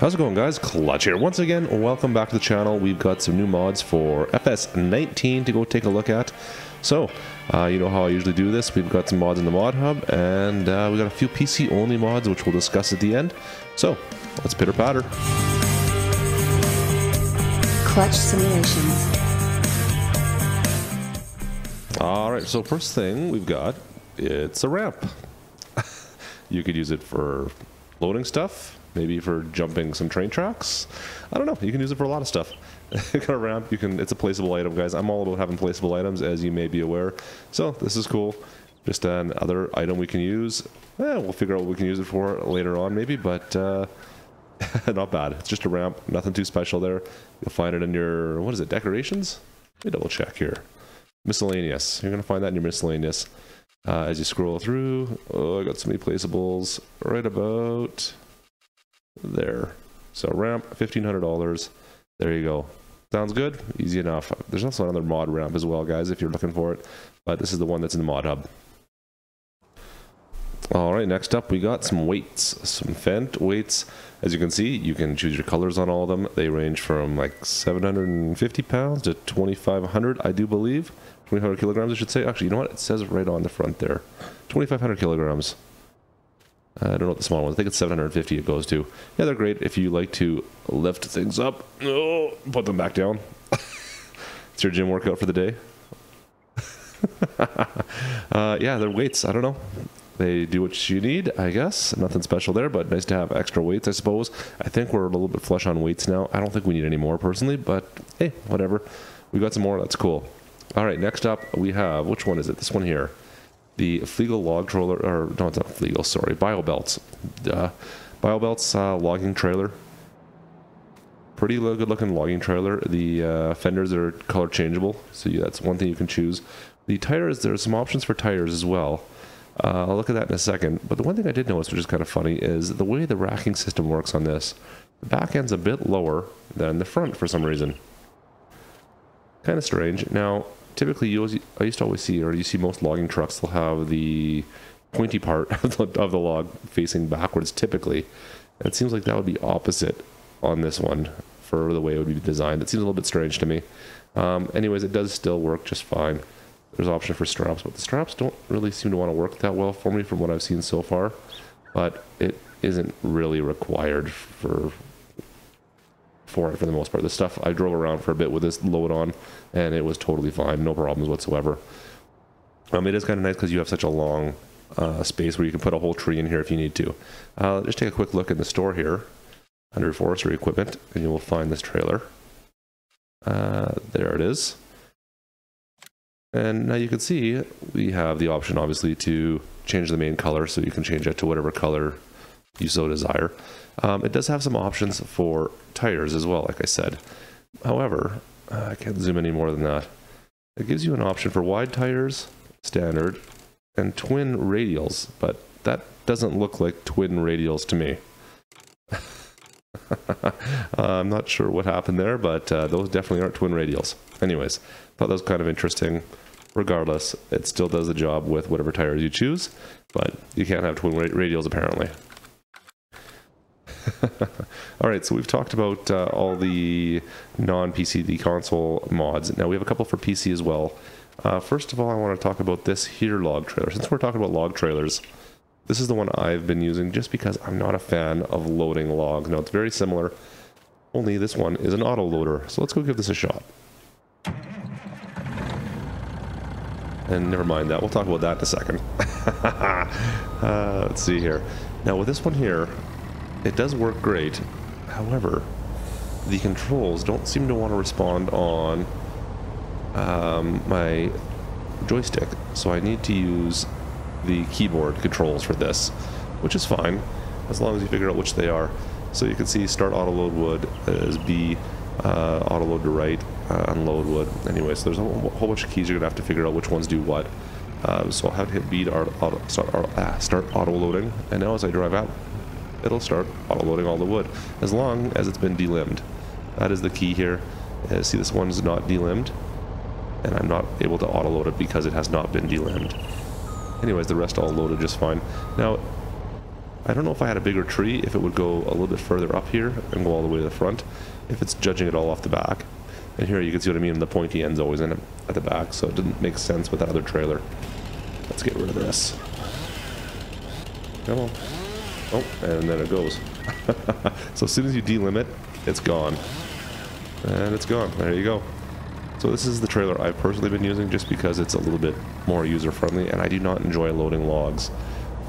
How's it going, guys? Klutch here. Once again, welcome back to the channel. We've got some new mods for FS19 to go take a look at. So, you know how I usually do this. We've got some mods in the ModHub, and we got a few PC-only mods, which we'll discuss at the end. So, let's pitter-patter. Klutch simulations. Alright, so first thing we've got, it's a ramp. You could use it for loading stuff. Maybe for jumping some train tracks. I don't know. You can use it for a lot of stuff. Got a ramp. It's a placeable item, guys. I'm all about having placeable items, as you may be aware. So this is cool. Just another item we can use. We'll figure out what we can use it for later on, maybe. But not bad. It's just a ramp. Nothing too special there. You'll find it in your, what is it? Decorations? Let me double check here. Miscellaneous. You're gonna find that in your miscellaneous. As you scroll through. Oh, I got so many placeables. Right about there. So ramp, $1,500. There you go. Sounds good. Easy enough. There's also another mod ramp as well, guys, if you're looking for it. But this is the one that's in the ModHub. Alright, next up we got some weights. Some Fendt weights. As you can see, you can choose your colors on all of them. They range from like 750 pounds to 2,500, I do believe. 2,500 kilograms, I should say. Actually, you know what? It says right on the front there. 2,500 kilograms. I don't know what the small one. I think it's 750 it goes to. Yeah, they're great if you like to lift things up. Oh, put them back down. It's your gym workout for the day. Yeah, they're weights. I don't know. They do what you need, I guess. Nothing special there, but nice to have extra weights, I suppose. I think we're a little bit flush on weights now. I don't think we need any more personally, but hey, whatever. We got some more. That's cool. All right, next up we have, which one is it? This one here. The Fliegl log trailer, or no, it's not Fliegl, sorry, BioBelts. BioBelts logging trailer. Pretty good looking logging trailer. The fenders are color changeable, so yeah, that's one thing you can choose. The tires, there's some options for tires as well. I'll look at that in a second. But the one thing I did notice, which is kind of funny, is the way the racking system works on this. The back end's a bit lower than the front for some reason. Kind of strange. Now, typically, I used to always see, or you see most logging trucks, they'll have the pointy part of the log facing backwards, typically. And it seems like that would be opposite on this one for the way it would be designed. It seems a little bit strange to me. Anyways, it does still work just fine. There's an option for straps, but the straps don't really seem to want to work that well for me from what I've seen so far. But it isn't really required for the most part. The stuff I drove around for a bit with this load on, and it was totally fine, no problems whatsoever. It is kind of nice because you have such a long space where you can put a whole tree in here if you need to. Just take a quick look in the store here under forestry equipment, and you will find this trailer. There it is. And now you can see we have the option, obviously, to change the main color, so you can change it to whatever color you so desire. It does have some options for tires as well, like I said. However, I can't zoom any more than that. It gives you an option for wide tires, standard, and twin radials, but that doesn't look like twin radials to me. I'm not sure what happened there, but those definitely aren't twin radials. Anyways, thought that was kind of interesting. Regardless, it still does the job with whatever tires you choose, but you can't have twin radials apparently. Alright, so we've talked about all the non-PC console mods. Now we have a couple for PC as well. First of all, I want to talk about this here log trailer. Since we're talking about log trailers, this is the one I've been using just because I'm not a fan of loading logs. Now it's very similar, only this one is an autoloader. So let's go give this a shot. And never mind that, we'll talk about that in a second. Let's see here. Now with this one here, it does work great. However, the controls don't seem to want to respond on my joystick. So I need to use the keyboard controls for this, which is fine, as long as you figure out which they are. So you can see start autoload wood is B, autoload to right, unload wood. Anyway, so there's a whole bunch of keys you're gonna have to figure out which ones do what. So I'll have to hit B to start auto loading, and now as I drive out, it'll start auto loading all the wood, as long as it's been delimbed. That is the key here. See, this one is not delimbed, and I'm not able to auto load it because it has not been delimbed. Anyways, the rest all loaded just fine. Now, I don't know if I had a bigger tree, if it would go a little bit further up here and go all the way to the front, if it's judging it all off the back. And here you can see what I mean, the pointy end's always in it at the back, so it didn't make sense with that other trailer. Let's get rid of this. Come on. Oh, and then it goes. So as soon as you delimit, it's gone. And it's gone. There you go. So this is the trailer I've personally been using just because it's a little bit more user-friendly, and I do not enjoy loading logs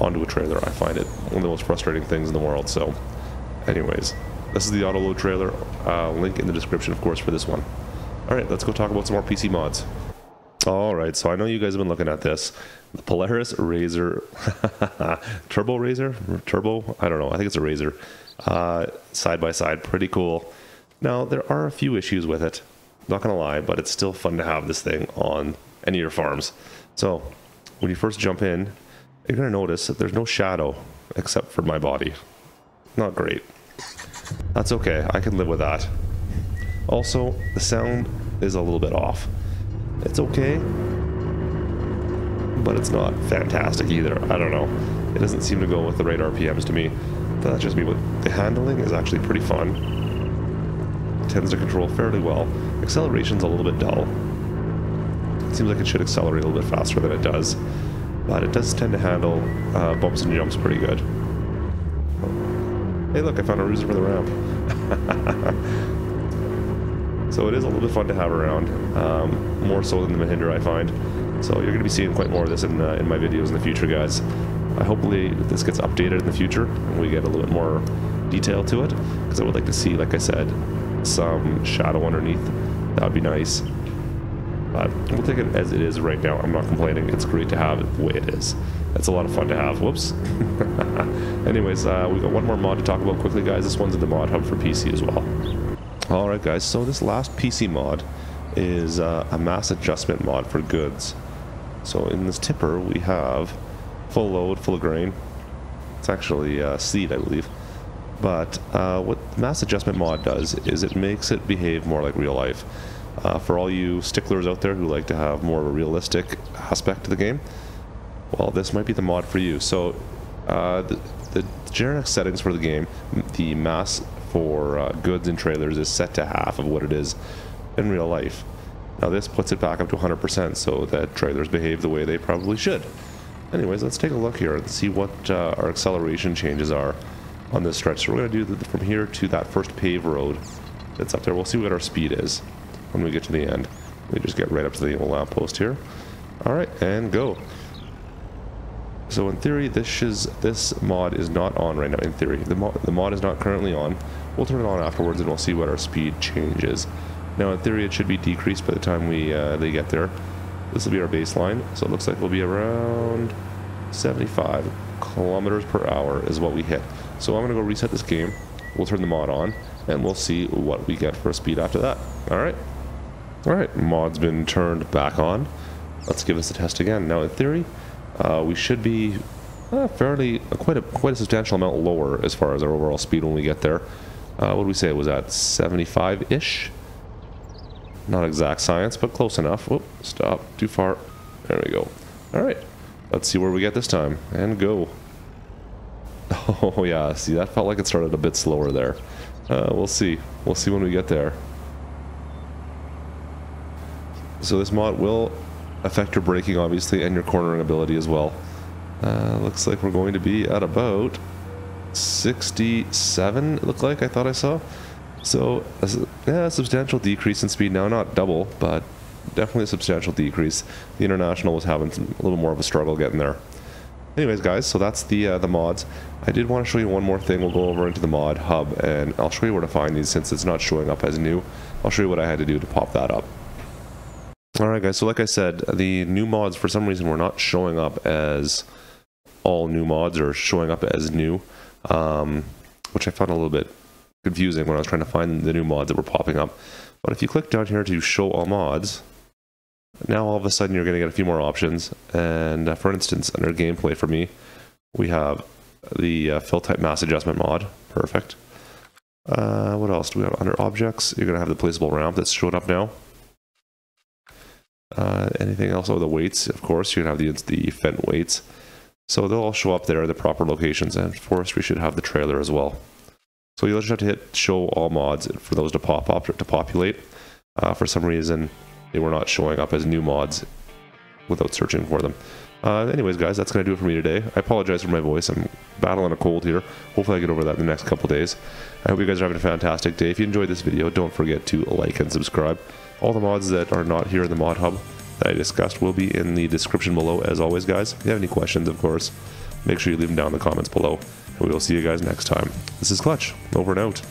onto a trailer. I find it one of the most frustrating things in the world. So anyways, this is the Autoload trailer. Link in the description, of course, for this one. Alright, let's go talk about some more PC mods. Alright, so I know you guys have been looking at this. The Polaris RZR Turbo? I don't know. I think it's a Razor. Side by side. Pretty cool. Now, there are a few issues with it. Not gonna lie, but it's still fun to have this thing on any of your farms. So, when you first jump in, you're gonna notice that there's no shadow except for my body. Not great. That's okay. I can live with that. Also, the sound is a little bit off. It's okay, but it's not fantastic either. I don't know. It doesn't seem to go with the right RPMs to me. But that's just me. But the handling is actually pretty fun. It tends to control fairly well. Acceleration's a little bit dull. It seems like it should accelerate a little bit faster than it does. But it does tend to handle bumps and jumps pretty good. Hey look, I found a reason for the ramp. So it is a little bit fun to have around, more so than the Mahindra, I find. So you're going to be seeing quite more of this in my videos in the future, guys. Hopefully this gets updated in the future and we get a little bit more detail to it, because I would like to see, like I said, some shadow underneath. That would be nice. But we'll take it as it is right now. I'm not complaining. It's great to have it the way it is. It's a lot of fun to have. Whoops. Anyways, we got one more mod to talk about quickly, guys. This one's in the ModHub for PC as well. Alright guys, so this last PC mod is a mass adjustment mod for goods. So in this tipper we have full load, full of grain. It's actually seed, I believe. But what mass adjustment mod does is it makes it behave more like real life. For all you sticklers out there who like to have more of a realistic aspect to the game, well, this might be the mod for you. So the generic settings for the game, the mass for goods and trailers is set to half of what it is in real life. Now this puts it back up to 100% so that trailers behave the way they probably should. Anyways, let's take a look here and see what our acceleration changes are on this stretch. So we're going to do from here to that first paved road that's up there. We'll see what our speed is when we get to the end. We just get right up to the little lamppost here. Alright, and go. So in theory, this mod is not on right now. In theory, the mod is not currently on. We'll turn it on afterwards and we'll see what our speed changes. Now in theory it should be decreased by the time they get there. This will be our baseline, so it looks like we'll be around 75 kilometers per hour is what we hit. So I'm going to go reset this game, we'll turn the mod on, and we'll see what we get for a speed after that. Alright, mod's been turned back on. Let's give this a test again. Now in theory, we should be quite a substantial amount lower as far as our overall speed when we get there. What did we say it was at? 75-ish? Not exact science, but close enough. Whoop, stop, too far. There we go. Alright, let's see where we get this time. And go. Oh yeah, see, that felt like it started a bit slower there. We'll see. We'll see when we get there. So this mod will affect your braking, obviously, and your cornering ability as well. Looks like we're going to be at about 67, it looked like, I thought I saw. So, yeah, a substantial decrease in speed now, not double, but definitely a substantial decrease. The International was having a little more of a struggle getting there. Anyways, guys, so that's the mods. I did want to show you one more thing. We'll go over into the ModHub, and I'll show you where to find these since it's not showing up as new. I'll show you what I had to do to pop that up. Alright guys, so like I said, the new mods for some reason were not showing up as all new mods or showing up as new, which I found a little bit confusing when I was trying to find the new mods that were popping up. But if you click down here to show all mods, now all of a sudden you're going to get a few more options. And for instance, under gameplay for me, we have the fill type mass adjustment mod. Perfect. What else do we have under objects? You're going to have the placeable ramp that's showing up now. Anything else? Oh, the weights, of course. You're going to have the Fent weights. So they'll all show up there in the proper locations, and forestry should have the trailer as well. So you'll just have to hit show all mods for those to populate. For some reason, they were not showing up as new mods without searching for them. Anyways, guys, that's going to do it for me today. I apologize for my voice. I'm battling a cold here. Hopefully I get over that in the next couple days. I hope you guys are having a fantastic day. If you enjoyed this video, don't forget to like and subscribe. All the mods that are not here in the ModHub that I discussed will be in the description below, as always, guys. If you have any questions, of course, make sure you leave them down in the comments below. And we will see you guys next time. This is Klutch. Over and out.